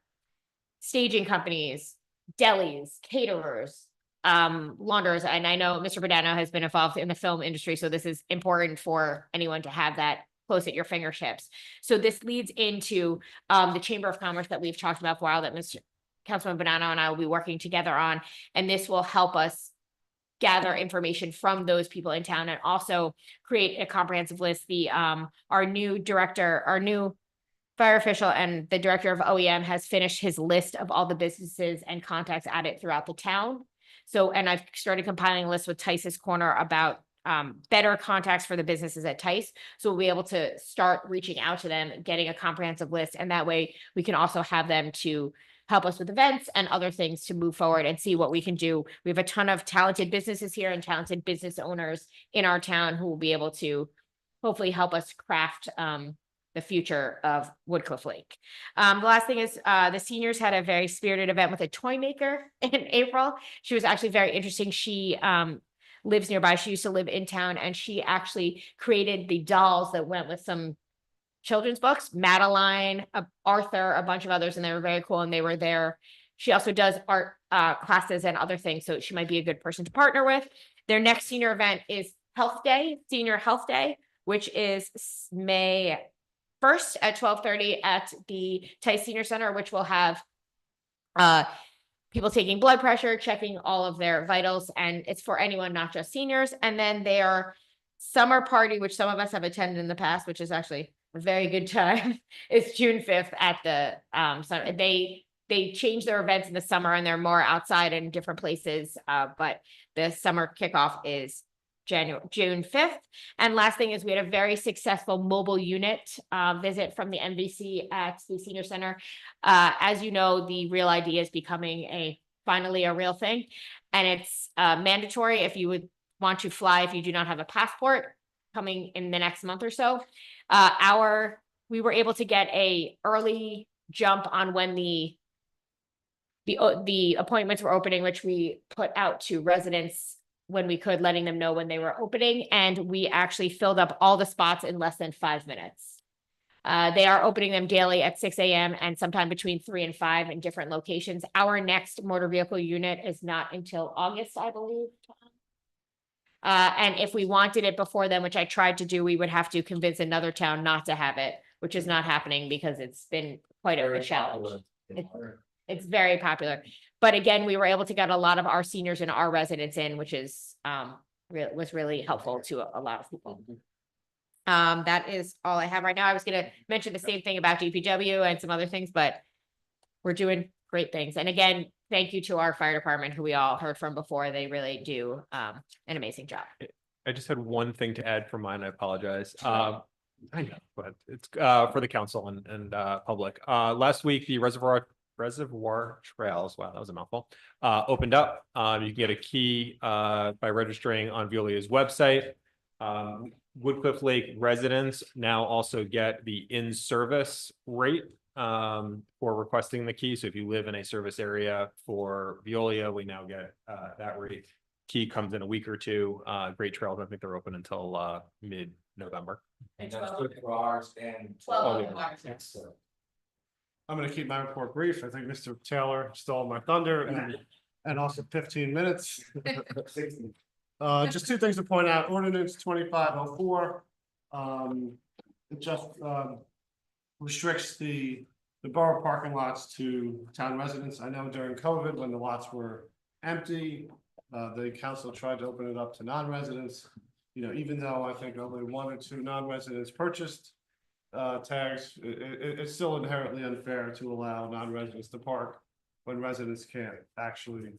staging companies, delis, caterers, launderers. And I know Mr. Bonanno has been involved in the film industry, so this is important for anyone to have that close at your fingertips. So this leads into the Chamber of Commerce that we've talked about for a while, that Mr. Councilman Bonanno and I will be working together on, and this will help us gather information from those people in town and also create a comprehensive list. Our new fire official and the director of OEM has finished his list of all the businesses and contacts added throughout the town. So, and I've started compiling a list with Tice's Corner about better contacts for the businesses at Tice. So we'll be able to start reaching out to them, getting a comprehensive list. And that way we can also have them to help us with events and other things to move forward and see what we can do. We have a ton of talented businesses here and talented business owners in our town who will be able to hopefully help us craft the future of Woodcliff Lake. The last thing is the seniors had a very spirited event with a toy maker in April. She was actually very interesting. She lives nearby. She used to live in town, and she actually created the dolls that went with some children's books, Madeline, Arthur, a bunch of others, and they were very cool, and they were there. She also does art classes and other things, so she might be a good person to partner with. Their next senior event is Health Day, Senior Health Day, which is May 1st at 12:30 at the Tice Senior Center, which will have people taking blood pressure, checking all of their vitals, and it's for anyone, not just seniors. And then their summer party, which some of us have attended in the past, which is actually a very good time, is June 5th at the so they change their events in the summer and they're more outside in different places, but the summer kickoff is June 5th. And last thing is we had a very successful mobile unit visit from the MVC at the senior center. As you know, the Real ID is becoming finally a real thing, and it's mandatory if you would want to fly if you do not have a passport coming in the next month or so. We were able to get a early jump on when the appointments were opening, which we put out to residents when we could, letting them know when they were opening, and we actually filled up all the spots in less than 5 minutes. They are opening them daily at 6 a.m. and sometime between 3 and 5 in different locations. Our next motor vehicle unit is not until August, I believe. And if we wanted it before then, which I tried to do, we would have to convince another town not to have it, which is not happening because it's been quite a challenge. It's very popular. But again, we were able to get a lot of our seniors and our residents in, which is was really helpful to a lot of people. That is all I have right now. I was going to mention the same thing about DPW and some other things, but we're doing great things. And again, thank you to our fire department, who we all heard from before. They really do an amazing job. I just had one thing to add from mine. I apologize. I know, but it's for the council and public. Last week, the Reservoir Trails, wow, that was a mouthful, opened up. You can get a key by registering on Veolia's website. Woodcliff Lake residents now also get the in-service rate for requesting the key. So if you live in a service area for Veolia, we now get that rate. Key comes in a week or two. Great Trails, I think they're open until mid-November. And that's good for ours and. 12 yeah. hours. I'm gonna keep my report brief. I think Mr. Taylor stole my thunder and also 15 minutes. Just two things to point out. Ordinance 2504. It just restricts the borough parking lots to town residents. I know during COVID, when the lots were empty, the council tried to open it up to non-residents. You know, even though I think only 1 or 2 non-residents purchased tags, it's still inherently unfair to allow non-residents to park when residents can't actually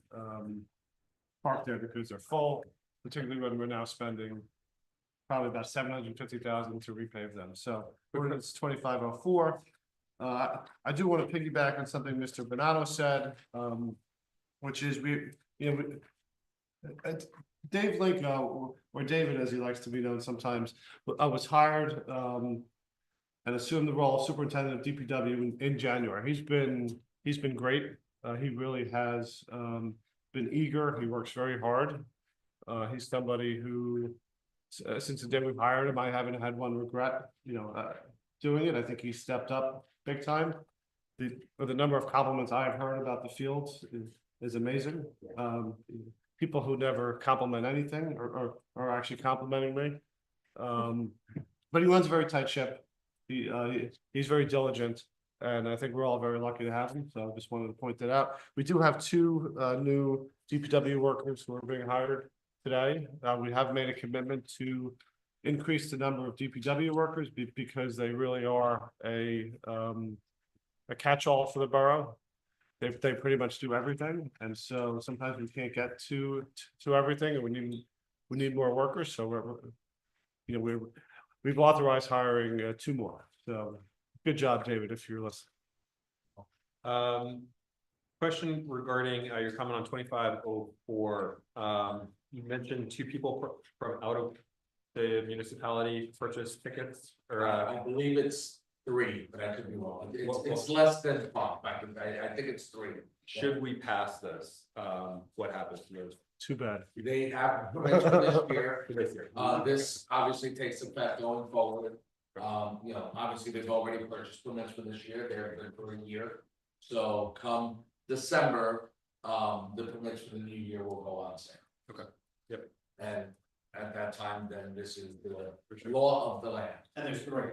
park there because they're full, particularly when we're now spending probably about $750,000 to repave them. So ordinance 2504. I do want to piggyback on something Mr. Bonato said, which is Dave Link, or David, as he likes to be known sometimes, was hired and assumed the role of superintendent of DPW in January. He's been great. He really has been eager. He works very hard. He's somebody who, since the day we've hired him, I haven't had one regret, doing it. I think he stepped up big time. The number of compliments I've heard about the field is amazing. People who never compliment anything are actually complimenting me. But he runs a very tight ship. He's very diligent, and I think we're all very lucky to have him. So I just wanted to point that out. We do have 2 new DPW workers who are being hired today. We have made a commitment to increase the number of DPW workers because they really are a catch-all for the borough. They pretty much do everything, and so sometimes we can't get to everything, and we need more workers. So we've authorized hiring 2 more. So good job, David, if you're listening. Question regarding your comment on 2504. You mentioned 2 people from out of the municipality purchased tickets, or I believe it's 3, but I could be wrong. It's less than 5. I think it's 3. should we pass this? What happens to those? Too bad. They have permits for this year. This obviously takes effect going forward. Obviously they've already purchased permits for this year. They're good for a year. So come December, the permits for the new year will go on sale. Okay. Yep. And at that time, then this is the law of the land. And there's 3.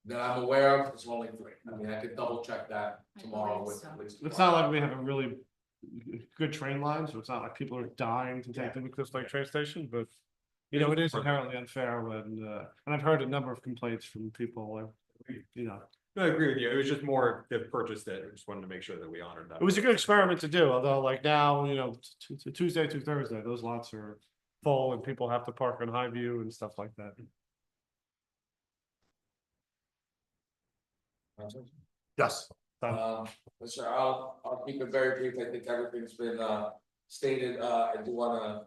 That I'm aware of, it's only 3. I mean, I could double check that tomorrow with so. police. It's not like we have a really good train line, so it's not like people are dying to take the Woodcliff Lake train station, but it is inherently unfair when, and I've heard a number of complaints from people, No, I agree with you. It was just more they've purchased it. I just wanted to make sure that we honored that. it was a good experiment to do, although like now, Tuesday through Thursday, those lots are full and people have to park on Highview and stuff like that. Yes. Sir, I'll keep it very brief. I think everything's been stated. I do wanna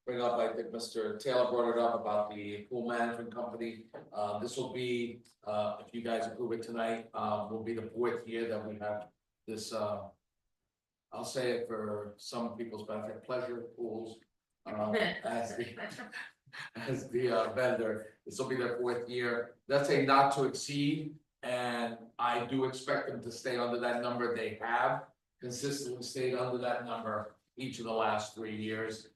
bring up, I think Mr. Taylor brought it up about the pool management company. This will be, if you guys approve it tonight, will be the 4th year that we have this, I'll say it for some people's benefit, Pleasure Pools. As the vendor, this will be their 4th year. That's a not to exceed. And I do expect them to stay under that number. They have consistently stayed under that number each of the last 3 years.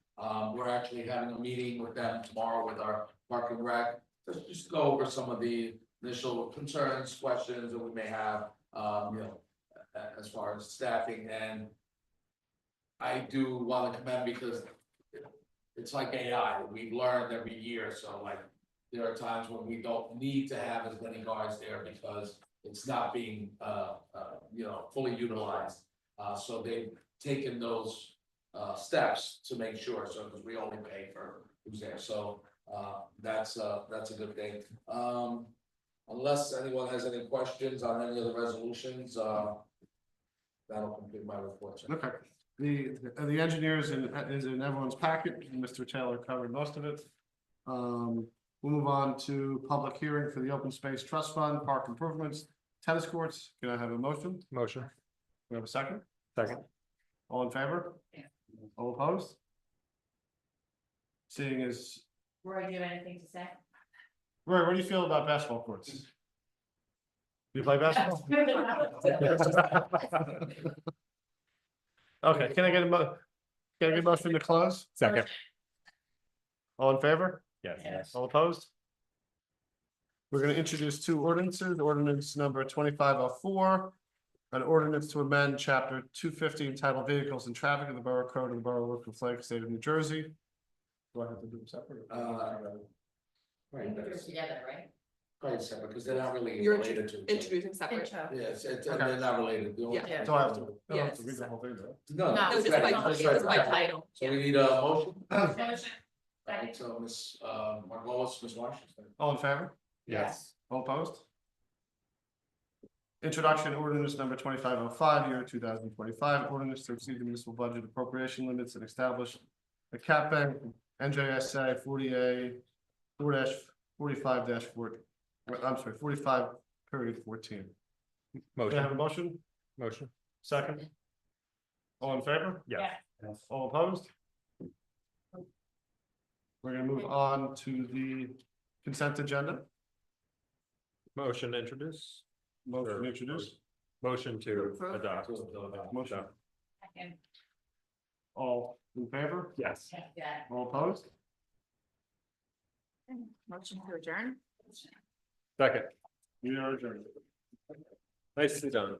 We're actually having a meeting with them tomorrow with our parking rec. Just go over some of the initial concerns, questions that we may have, as far as staffing. And I do want to commend because it's like AI. We've learned every year. So like, there are times when we don't need to have as many guards there because it's not being, fully utilized. So they've taken those steps to make sure, so because we only pay for who's there. So That's a good thing. Unless anyone has any questions on any of the resolutions, that'll complete my report. sir. Okay, the engineers is in everyone's packet, Mr. Taylor covered most of it. We'll move on to public hearing for the Open Space Trust Fund, park improvements, tennis courts. Can I have a motion? Motion. We have a second? Second. All in favor? Yeah. All opposed? Seeing as, Roy, do you have anything to say? Roy, what do you feel about basketball courts? You play basketball? Okay, can I get a motion to close? Second. All in favor? Yes. All opposed? We're gonna introduce two ordinances, ordinance number 2504. An ordinance to amend chapter 250 entitled Vehicles and Traffic of the Borough Code of the Borough of Woodland Lake, State of New Jersey. Do I have to do them separate? Right, They're together, right? quite separate, because they're not really You're related to. Introducing separate. Intro. Yes, Okay. they're not related. The only- Yeah. So I have to, I don't have to Yes. read the whole thing, though. No, No, No, that's just right, by, that's just by right. title. So we need a motion. Motion. Right, so Ms. Margolis, Ms. Washington. All in favor? Yes. All opposed? Introduction ordinance number 2505, year 2025, ordinance to exceed the municipal budget appropriation limits and establish a cap bank, NJSA 45-4, I'm sorry, 45:14. Can I have Motion. a motion? Motion. Second? All in favor? Yes. All opposed? We're gonna move on to the consent agenda. Motion to introduce. Motion introduced. Motion to Approve. adopt. Motion. Second. All in favor? Yes. Yeah. All opposed? Motion to adjourn. Second. We are adjourned. Nicely done.